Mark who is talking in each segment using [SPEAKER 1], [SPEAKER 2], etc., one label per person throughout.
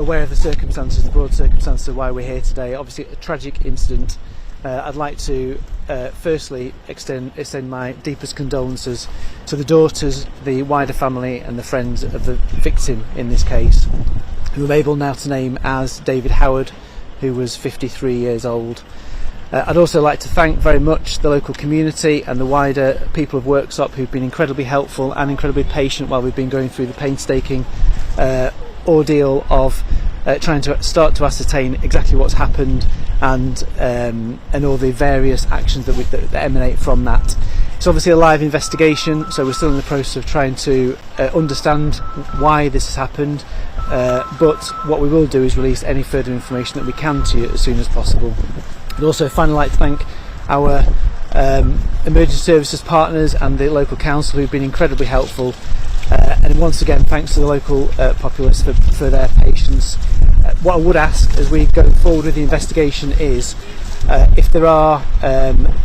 [SPEAKER 1] Aware of the circumstances, the broad circumstances of why we're here today. Obviously a tragic incident. I'd like to firstly extend my deepest condolences to the daughters, the wider family and the friends of the victim in this case, who I'm able now to name as David Howard, who was 53 years old. I'd also like to thank very much the local community and the wider people of Worksop, who've been incredibly helpful and incredibly patient while we've been going through the painstaking ordeal of trying to start to ascertain exactly what's happened and all the various actions that emanate from that. It's obviously a live investigation, so we're still in the process of trying to understand why this has happened, but what we will do is release any further information that we can to you as soon as possible. I'd also finally like to thank our emergency services partners and the local council, who've been incredibly helpful, and once again thanks to the local populace for their patience. What I would ask as we go forward with the investigation is if there's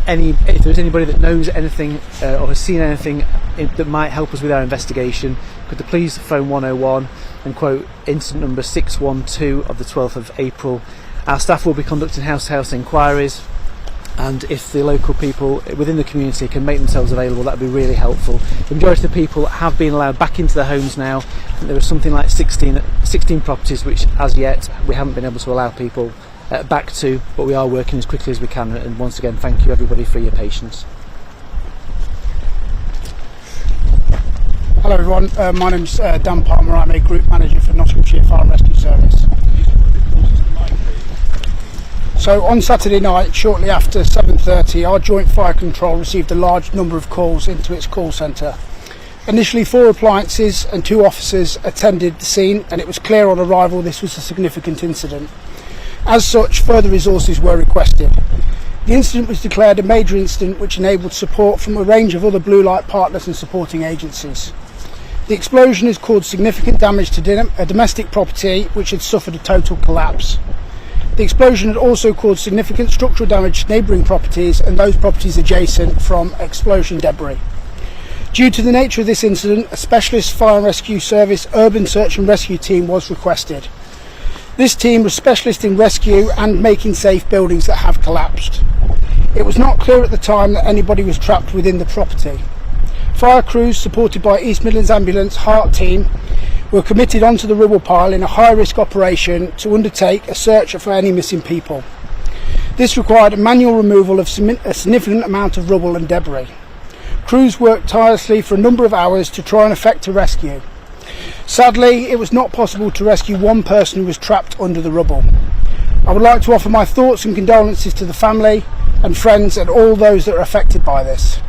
[SPEAKER 1] anybody that knows anything or has seen anything that might help us with our investigation, could they please phone 101 and quote incident number 612 of the 12th of April. Our staff will be conducting house-to-house inquiries, and if the local people within the community can make themselves available, that would be really helpful. The majority of the people have been allowed back into their homes now. There are something like 16 properties which as yet we haven't been able to allow people back to, but we are working as quickly as we can, and once again thank you everybody for your patience.
[SPEAKER 2] Hello everyone, my name's Dan Palmer. I'm a Group Manager for Nottinghamshire Fire and Rescue Service. So on Saturday night, shortly after 7:30, our Joint Fire Control received a large number of calls into its call centre. Initially 4 appliances and 2 officers attended the scene, and it was clear on arrival this was a significant incident. As such, further resources were requested. The incident was declared a major incident which enabled support from a range of other blue light partners and supporting agencies. The explosion has caused significant damage to a domestic property which had suffered a total collapse. The explosion had also caused significant structural damage to neighbouring properties and those properties adjacent from explosion debris. Due to the nature of this incident, a specialist fire and rescue service urban search and rescue team was requested. This team was specialist in rescue and making safe buildings that have collapsed. It was not clear at the time that anybody was trapped within the property. Fire crews supported by East Midlands Ambulance Heart team were committed onto the rubble pile in a high-risk operation to undertake a search for any missing people. This required a manual removal of a significant amount of rubble and debris. Crews worked tirelessly for a number of hours to try and effect a rescue. Sadly, it was not possible to rescue one person who was trapped under the rubble. I would like to offer my thoughts and condolences to the family and friends and all those that are affected by this.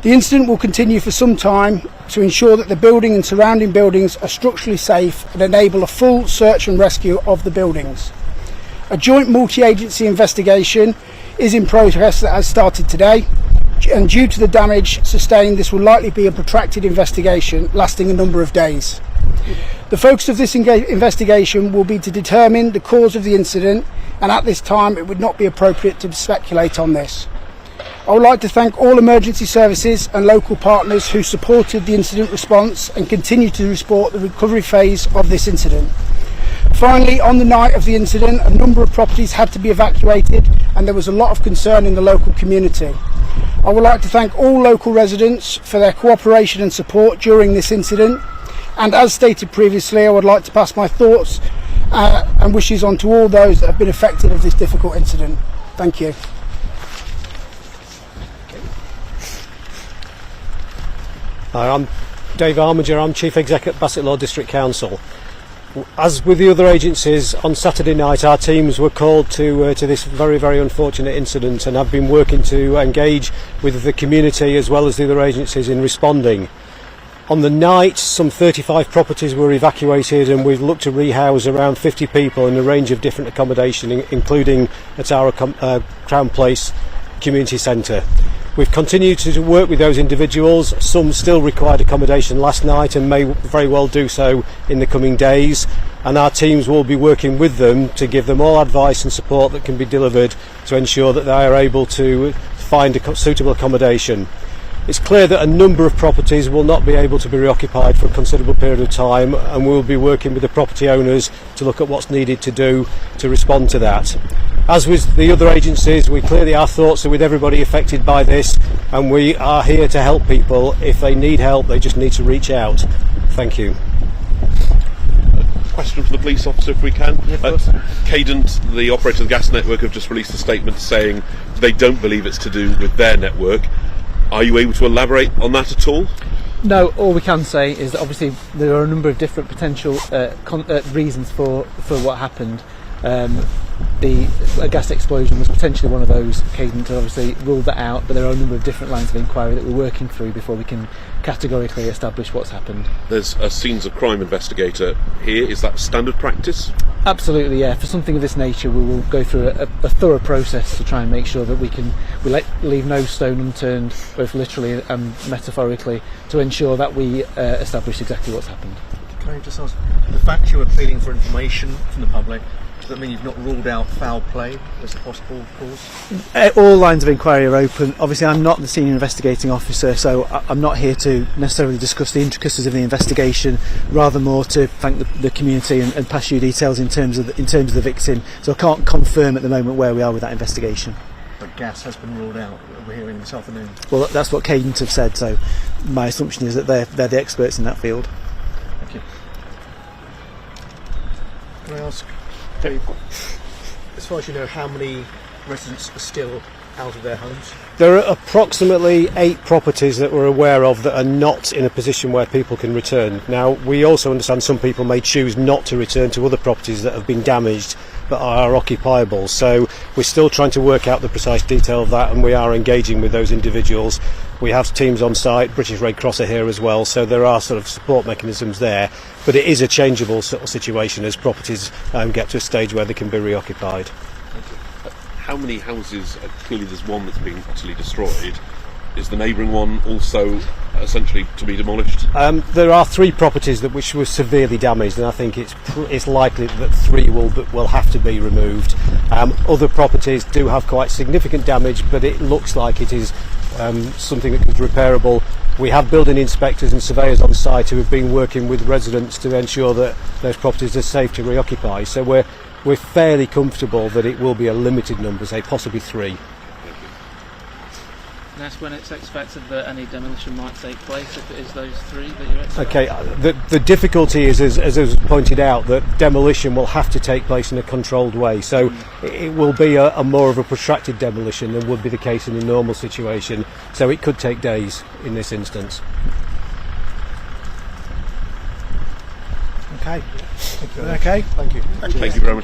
[SPEAKER 2] The incident will continue for some time to ensure that the building and surrounding buildings are structurally safe and enable a full search and rescue of the buildings. A joint multi-agency investigation is in progress that has started today, and due to the damage sustained, this will likely be a protracted investigation lasting a number of days. The focus of this investigation will be to determine the cause of the incident, and at this time it would not be appropriate to speculate on this. I would like to thank all emergency services and local partners who supported the incident response and continue to support the recovery phase of this incident. Finally, on the night of the incident, a number of properties had to be evacuated and there was a lot of concern in the local community. I would like to thank all local residents for their cooperation and support during this incident, and as stated previously, I would like to pass my thoughts and wishes on to all those that have been affected of this difficult incident. Thank you.
[SPEAKER 3] Hi, I'm Dave Armiger. I'm Chief Executive at Basset Law District Council. As with the other agencies, on Saturday night our teams were called to this very, very unfortunate incident, and have been working to engage with the community as well as the other agencies in responding. On the night, some 35 properties were evacuated, and we've looked to rehouse around 50 people in a range of different accommodation, including at our Crown Place Community Centre. We've continued to work with those individuals. Some still required accommodation last night and may very well do so in the coming days, and our teams will be working with them to give them all advice and support that can be delivered to ensure that they are able to find a suitable accommodation. It's clear that a number of properties will not be able to be reoccupied for a considerable period of time, and we'll be working with the property owners to look at what's needed to do to respond to that. As with the other agencies, our thoughts are with everybody affected by this, and we are here to help people. If they need help, they just need to reach out. Thank you.
[SPEAKER 4] Question from the police officer, if we can.
[SPEAKER 1] Yeah, of course.
[SPEAKER 4] Cadent, the operator of the gas network, have just released a statement saying they don't believe it's to do with their network. Are you able to elaborate on that at all?
[SPEAKER 1] No, all we can say is that obviously there are a number of different potential reasons for what happened. A gas explosion was potentially one of those. Cadent obviously ruled that out, but there are a number of different lines of inquiry that we're working through before we can categorically establish what's happened.
[SPEAKER 4] There's a scenes of crime investigator here. Is that standard practice?
[SPEAKER 1] Absolutely, yeah. For something of this nature, we will go through a thorough process to try and make sure that we leave no stone unturned, both literally and metaphorically, to ensure that we establish exactly what's happened.
[SPEAKER 5] Can I just ask, the fact you are pleading for information from the public, does that mean you've not ruled out foul play as a possible cause?
[SPEAKER 1] All lines of inquiry are open. Obviously, I'm not the senior investigating officer, so I'm not here to necessarily discuss the intricacies of the investigation. Rather, more to thank the community and pass you details in terms of the victim. So I can't confirm at the moment where we are with that investigation.
[SPEAKER 5] But gas has been ruled out. We're hearing this afternoon.
[SPEAKER 1] Well, that's what Cadent have said. So my assumption is that they're the experts in that field.
[SPEAKER 5] Thank you. Can I ask, Dave, as far as you know, how many residents are still out of their homes?
[SPEAKER 3] There are approximately 8 properties that we're aware of that are not in a position where people can return. Now, we also understand some people may choose not to return to other properties that have been damaged but are occupiable. So we're still trying to work out the precise detail of that, and we are engaging with those individuals. We have teams on site, British Red Cross are here as well, so there are sort of support mechanisms there, but it is a changeable sort of situation as properties get to a stage where they can be reoccupied.
[SPEAKER 4] How many houses, clearly there's one that's been utterly destroyed, is the neighbouring one also essentially to be demolished?
[SPEAKER 3] There are 3 properties which were severely damaged, and I think it's likely that 3 will have to be removed. Other properties do have quite significant damage, but it looks like it is something that is repairable. We have building inspectors and surveyors on site who have been working with residents to ensure that those properties are safe to reoccupy. So we're fairly comfortable that it will be a limited number, say possibly 3.
[SPEAKER 6] And that's when it's expected that any demolition might take place, if it is those 3 that you're expecting?
[SPEAKER 3] Okay, the difficulty is, as was pointed out, that demolition will have to take place in a controlled way. So it will be a more of a protracted demolition than would be the case in a normal situation. So it could take days in this instance.
[SPEAKER 2] Okay. Thank you. Okay.
[SPEAKER 5] Thank you.
[SPEAKER 4] Thank you very much.